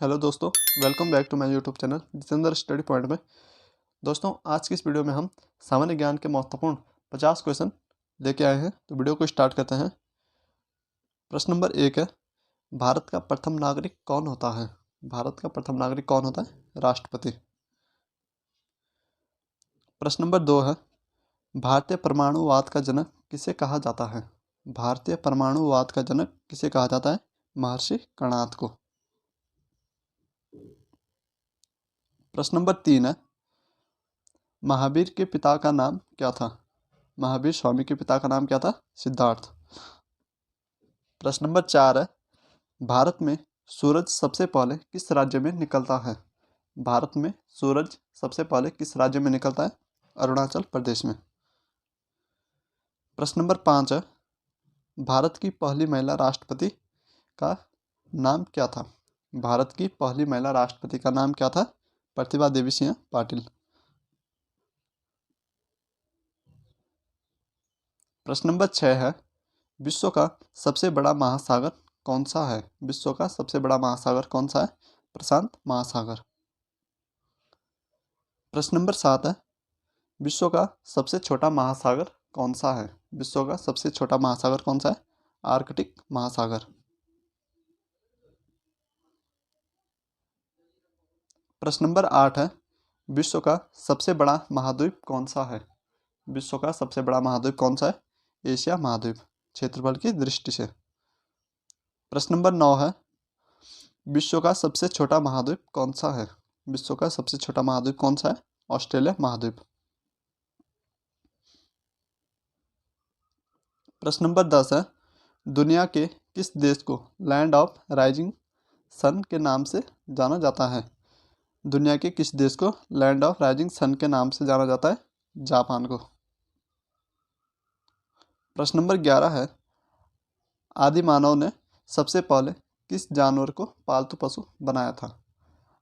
Hello दोस्तों, welcome back to my YouTube channel Jitendra study point में। दोस्तों, आज की इस वीडियो में हम सामान्य ज्ञान के महत्वपूर्ण 50 क्वेश्चन लेके आए हैं। तो वीडियो को स्टार्ट करते हैं। प्रश्न नंबर 1 है, भारत का प्रथम नागरिक कौन होता है? भारत का प्रथम नागरिक कौन होता है? राष्ट्रपति। प्रश्न नंबर 2 है, भारतीय परमाणुवाद का जनक किसे कहा जाता है? भारतीय परमाणुवाद का जनक किसे कहा जाता है? महर्षि कर्णाद को। प्रश्न नंबर 3 है, महावीर के पिता का नाम क्या था? महावीर स्वामी के पिता का नाम क्या था? सिद्धार्थ। प्रश्न नंबर 4 है, भारत में सूरज सबसे पहले किस राज्य में निकलता है? भारत में सूरज सबसे पहले किस राज्य में निकलता है? अरुणाचल प्रदेश में। प्रश्न नंबर 5 है, भारत की पहली महिला राष्ट्रपति का नाम क्या था? भारत की पहली महिला राष्ट्रपति का नाम क्या था? प्रतिभा देवी सिंह पाटिल। प्रश्न नंबर 6 है, विश्व का सबसे बड़ा महासागर कौन सा है? विश्व का सबसे बड़ा महासागर कौन सा है? प्रशांत महासागर। प्रश्न नंबर 7 है, विश्व का सबसे छोटा महासागर कौन सा है? विश्व का सबसे छोटा महासागर कौन सा है? आर्कटिक महासागर। प्रश्न नंबर 8 है, विश्व का सबसे बड़ा महाद्वीप कौन सा है? विश्व का सबसे बड़ा महाद्वीप कौन सा है? एशिया महाद्वीप, क्षेत्रफल की दृष्टि से। प्रश्न नंबर 9 है, विश्व का सबसे छोटा महाद्वीप कौन सा है? विश्व का सबसे छोटा महाद्वीप कौन सा है? ऑस्ट्रेलिया महाद्वीप। प्रश्न नंबर 10 है, दुनिया के किस देश को लैंड ऑफ राइजिंग सन के नाम से जाना जाता है? दुनिया के किस देश को लैंड ऑफ राइजिंग सन के नाम से जाना जाता है? जापान को। प्रश्न नंबर 11 है, आदि मानव ने सबसे पहले किस जानवर को पालतू पशु बनाया था?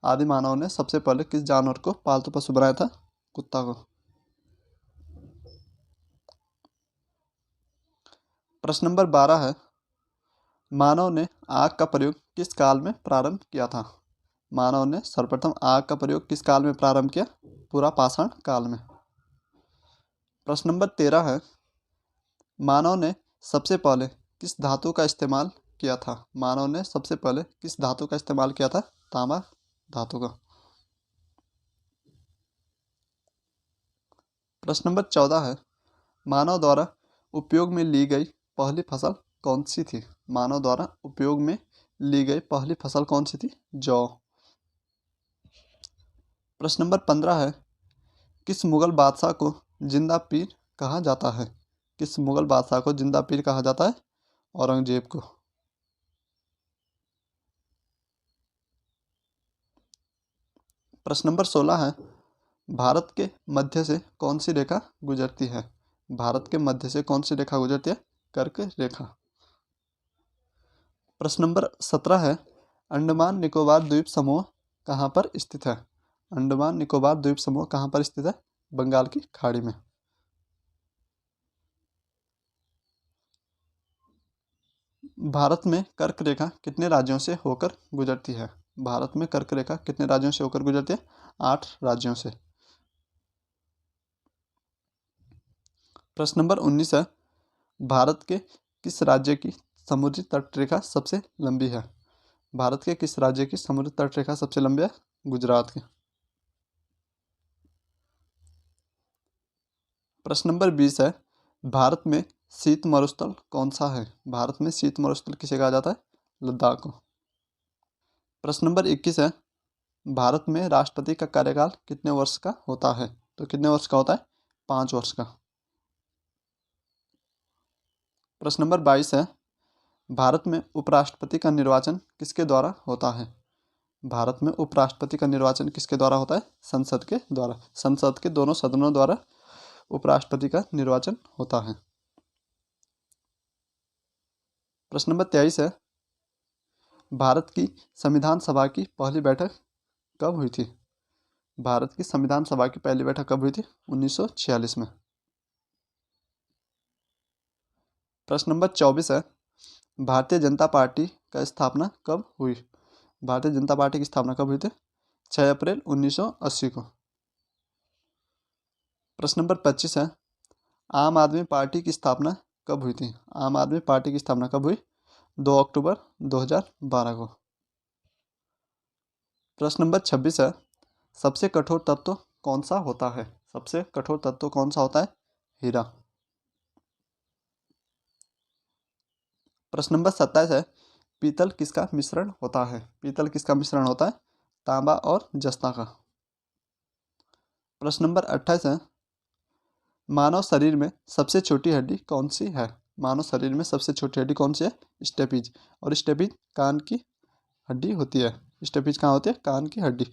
आदि मानव ने सबसे पहले किस जानवर को पालतू पशु बनाया था? कुत्ता को। प्रश्न नंबर 12 है, मानव ने आग का प्रयोग किस काल में प्रारंभ किया था? मानव ने सर्वप्रथम आग का प्रयोग किस काल में प्रारंभ किया? पूरा पाषाण काल में। प्रश्न नंबर 13 है, मानव ने सबसे पहले किस धातु का इस्तेमाल किया था? मानव ने सबसे पहले किस धातु का इस्तेमाल किया था? तांबा धातु का। प्रश्न नंबर 14 है, मानव द्वारा उपयोग में ली गई पहली फसल कौन सी थी? मानव द्वारा उपयोग में ली गई पहली फसल कौन सी थी? जौ। प्रश्न नंबर 15 है, किस मुगल बादशाह को जिंदा पीर कहा जाता है? किस मुगल बादशाह को जिंदा पीर कहा जाता है? औरंगजेब को। प्रश्न नंबर 16 है, भारत के मध्य से कौन सी रेखा गुजरती है? भारत के मध्य से कौन सी रेखा गुजरती है? कर्क रेखा। प्रश्न नंबर 17 है, अंडमान निकोबार द्वीप समूह कहाँ पर स्थित है? अंडमान निकोबार द्वीप समूह कहाँ पर स्थित है? बंगाल की खाड़ी में। भारत में कर्क रेखा कितने राज्यों से होकर गुजरती है? भारत में कर्क रेखा कितने राज्यों से होकर गुजरती है? 8 राज्यों से। प्रश्न नंबर 19 है, भारत के किस राज्य की समुद्री तट रेखा सबसे लंबी है? भारत के किस राज्य की समुद्री तट रेखा सबसे लंबी है? गुजरात की। प्रश्न नंबर 20 है, भारत में शीत मरुस्थल कौन सा है? भारत में शीत मरुस्थल किसे कहा जाता है? लद्दाख को। प्रश्न नंबर 21 है, भारत में राष्ट्रपति का कार्यकाल कितने वर्ष का होता है? तो कितने वर्ष का होता है? 5 वर्ष का। प्रश्न नंबर 22 है, भारत में उपराष्ट्रपति का निर्वाचन किसके द्वारा होता है? भारत में उपराष्ट्रपति का निर्वाचन किसके द्वारा होता है? संसद के द्वारा। संसद के दोनों सदनों द्वारा उपराष्ट्रपति का निर्वाचन होता है। प्रश्न नंबर 23 है, भारत की संविधान सभा की पहली बैठक कब हुई थी? भारत की संविधान सभा की पहली बैठक कब हुई थी? 1946 में। प्रश्न नंबर 24 है, भारतीय जनता पार्टी का स्थापना कब हुई? भारतीय जनता पार्टी की स्थापना कब हुई थी? 6 अप्रैल 1980 को। प्रश्न नंबर 25 है, आम आदमी पार्टी की स्थापना कब हुई थी? आम आदमी पार्टी की स्थापना कब हुई? 2 अक्टूबर 2012 को। प्रश्न नंबर 26 है, सबसे कठोर तत्व कौन सा होता है? सबसे कठोर तत्व कौन सा होता है? हीरा। प्रश्न नंबर 27 है, पीतल किसका मिश्रण होता है? पीतल किसका मिश्रण होता है? तांबा और जस्ता का। प्रश्न नंबर 28 है, मानव शरीर में सबसे छोटी हड्डी कौन सी है? मानव शरीर में सबसे छोटी हड्डी कौन सी है? स्टेपीज। और स्टेपीज कान की हड्डी होती है। स्टेपीज कहाँ होती है? कान की हड्डी।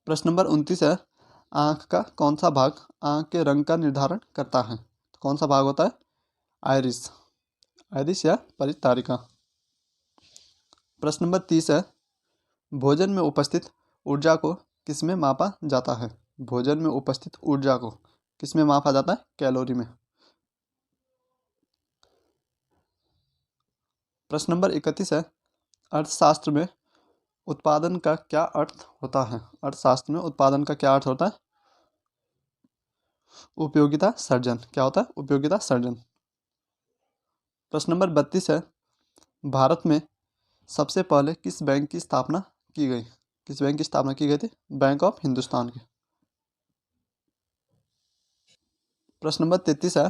प्रश्न नंबर 29 है, आंख का कौन सा भाग आंख के रंग का निर्धारण करता है? तो कौन सा भाग होता है? आइरिस। आइरिस या परितारिका। प्रश्न नंबर 30 है, भोजन में उपस्थित ऊर्जा को किसमें मापा जाता है? भोजन में उपस्थित ऊर्जा को किसमें मापा जाता है? कैलोरी में। प्रश्न नंबर 31 है, अर्थशास्त्र में उत्पादन का क्या अर्थ होता है? अर्थशास्त्र में उत्पादन का क्या अर्थ होता है? उपयोगिता सर्जन। क्या होता है? उपयोगिता सर्जन। प्रश्न नंबर 32 है, भारत में सबसे पहले किस बैंक की स्थापना की गई? किस बैंक की स्थापना की गई थी? बैंक ऑफ हिंदुस्तान की। प्रश्न नंबर 33 है,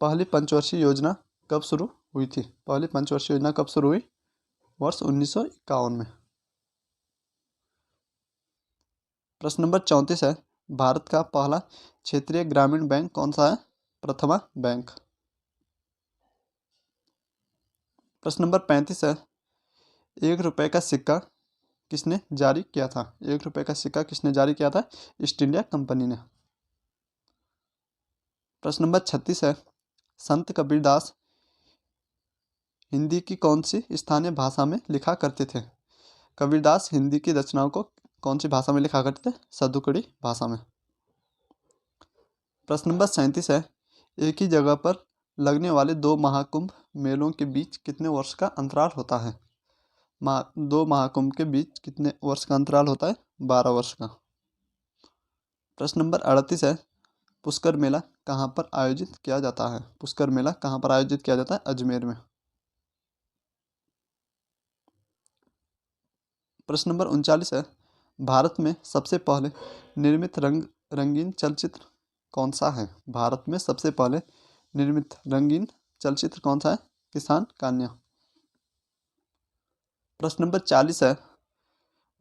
पहली पंचवर्षीय योजना कब शुरू हुई थी? पहली पंचवर्षीय योजना कब शुरू हुई? वर्ष 1951 में। प्रश्न नंबर 34 है, भारत का पहला क्षेत्रीय ग्रामीण बैंक कौन सा है? प्रथमा बैंक। प्रश्न नंबर 35 है, 1 रुपये का सिक्का किसने जारी किया था? 1 रुपये का सिक्का किसने जारी किया था? ईस्ट इंडिया कंपनी ने। प्रश्न नंबर 36 है, संत कबीरदास हिंदी की कौन सी स्थानीय भाषा में लिखा करते थे? कबीरदास हिंदी की रचनाओं को कौन सी भाषा में लिखा करते थे? सदुकड़ी भाषा में। प्रश्न नंबर 37 है, एक ही जगह पर लगने वाले 2 महाकुंभ मेलों के बीच कितने वर्ष का अंतराल होता है? 2 महाकुंभ के बीच कितने वर्ष का अंतराल होता है? 12 वर्ष का। प्रश्न नंबर 38 है, पुष्कर मेला कहाँ पर आयोजित किया जाता है? पुष्कर मेला कहाँ पर आयोजित किया जाता है? अजमेर में। प्रश्न नंबर 39 है, भारत में सबसे पहले निर्मित रंगीन चलचित्र कौन सा है? भारत में सबसे पहले निर्मित रंगीन चलचित्र कौन सा है? किसान कन्या। प्रश्न नंबर 40 है,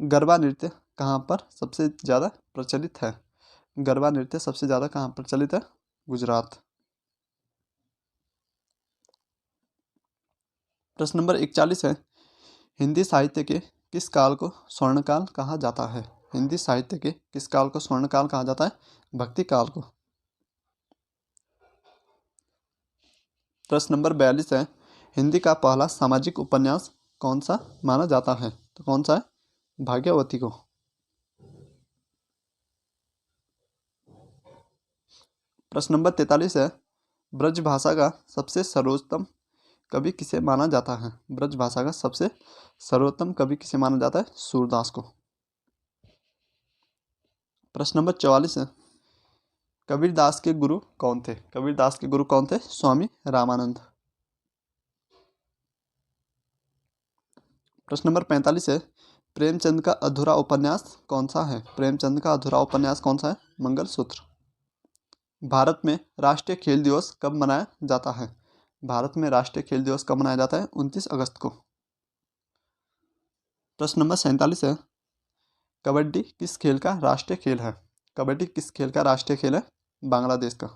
गरबा नृत्य कहाँ पर सबसे ज़्यादा प्रचलित है? गरबा नृत्य सबसे ज़्यादा कहाँ प्रचलित है? गुजरात। प्रश्न नंबर 41 है, हिंदी साहित्य के किस काल को स्वर्णकाल कहा जाता है? हिंदी साहित्य के किस काल को स्वर्णकाल कहा जाता है? भक्ति काल को। प्रश्न नंबर 42 है, हिंदी का पहला सामाजिक उपन्यास कौन सा माना जाता है? तो कौन सा है? भाग्यवती को। प्रश्न नंबर 43 है, ब्रज भाषा का सबसे सर्वोत्तम कवि किसे माना जाता है? ब्रज भाषा का सबसे सर्वोत्तम कवि किसे माना जाता है? सूरदास को। प्रश्न नंबर 44 है, कबीरदास के गुरु कौन थे? कबीरदास के गुरु कौन थे? स्वामी रामानंद। प्रश्न नंबर 45 है, प्रेमचंद का अधूरा उपन्यास कौन सा है? प्रेमचंद का अधूरा उपन्यास कौन सा है? मंगलसूत्र। भारत में राष्ट्रीय खेल दिवस कब मनाया जाता है? भारत में राष्ट्रीय खेल दिवस कब मनाया जाता है? 29 अगस्त को। प्रश्न नंबर 47 है, कबड्डी किस खेल का राष्ट्रीय खेल है? कबड्डी किस खेल का राष्ट्रीय खेल है? बांग्लादेश का।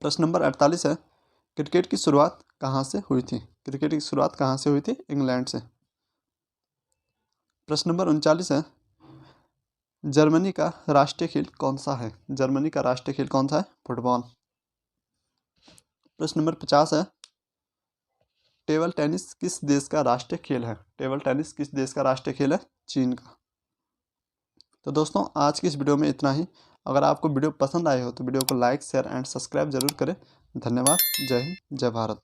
प्रश्न नंबर 48 है, क्रिकेट की शुरुआत कहाँ से हुई थी? क्रिकेट की शुरुआत कहाँ से हुई थी? इंग्लैंड से। प्रश्न नंबर 39 है, जर्मनी का राष्ट्रीय खेल कौन सा है? जर्मनी का राष्ट्रीय खेल कौन सा है? फुटबॉल। प्रश्न नंबर 50 है, टेबल टेनिस किस देश का राष्ट्रीय खेल है? टेबल टेनिस किस देश का राष्ट्रीय खेल है? चीन का। तो दोस्तों आज की इस वीडियो में इतना ही। अगर आपको वीडियो पसंद आए हो तो वीडियो को लाइक शेयर एंड सब्सक्राइब जरूर करें। धन्यवाद। जय हिंद, जय भारत।